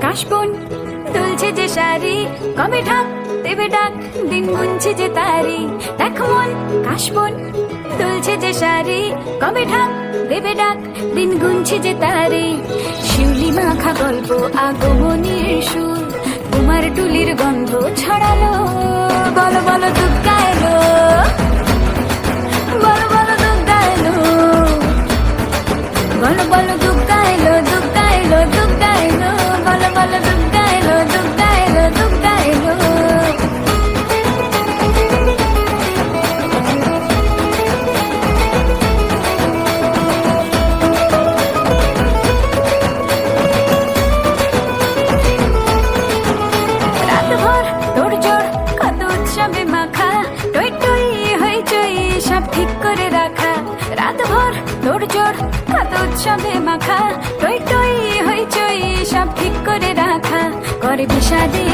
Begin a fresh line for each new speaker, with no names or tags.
কাশবন দুলছে যে শাড়ি, কবে ঢাক দেবে ডাক, দিন গুনছে যে তারি। দেখ মন কাশবন দুলছে যে শাড়ি, কবে ঢাক দেবে ডাক, দিন গুনছে যে তারি। শিউলি মাখা গল্প আগমনীর সুর, তোমার টুলির গন্ধ ছড়ালো। বলো বলো দুগ্গা এলো, বলো বলো দুগ্গা এলো, বলো বলো দুগ্গা এলো, দুগ্গা এলো, দুগ্গা এলো, বলো বলো দুগ্গা এলো, দুগ্গা এলো, দুগ্গা এলো। রাতভর তোড়জোড় কত উৎসবে মাখা, টই টই হইচই সব ঠিক করে রাখা। রাতভর তোড়জোড় কত উৎসবে মাখা, টই টই হইচই সব ঠিক করে রাখা। করে বিষাদে